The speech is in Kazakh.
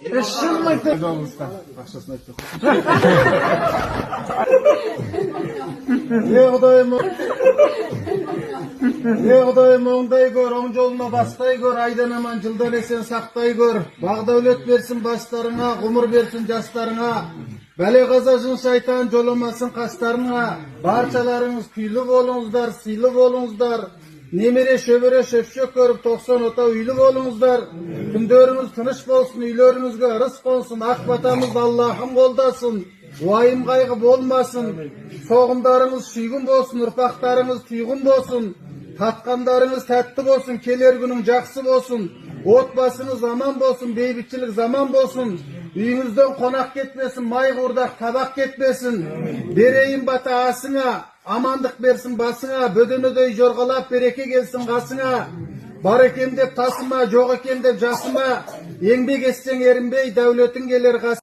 Шын айтты. Құдайым оңдай көр, оң жолына бастай көр, айдан аман жылдан есен сақтай көр. Бақ дәулет берсін бастарыңа, ғұмыр берсін жастарыңа. Бәле қазашын шайтан жоламасын қастарыңа. Баршаларыңыз күйлі болыңыздар, сыйлы болыңыздар. Немере шөбере шөпшек көріп 90 ота үйлі болыңыздар. Күндеріңіз тыныш болсын, үйлеріңізге ырыс қонсын, ақ батамыз Аллахым қолдасын. Уайым қайғы болмасын. Соғымдарыңыз сүйгін болсын, ұрпақтарыңыз түйгін болсын. Татқандарыңыз тәтті болсын, келер күнің жақсы болсын. Отбасыңыз аман болсын, бейбітшілік заман болсын. Үйіңізден қонақ кетмесін, май қуырдақ табақ кетмесін. Берейін бата асыңа, амандық берсін басыңа, бөденедей жорғалап береке келсін қасыңа. Бар екен деп тасыма, жоқ екен деп жасыма. Еңбек етсең ерінбей, дәулетің келер қасыңа.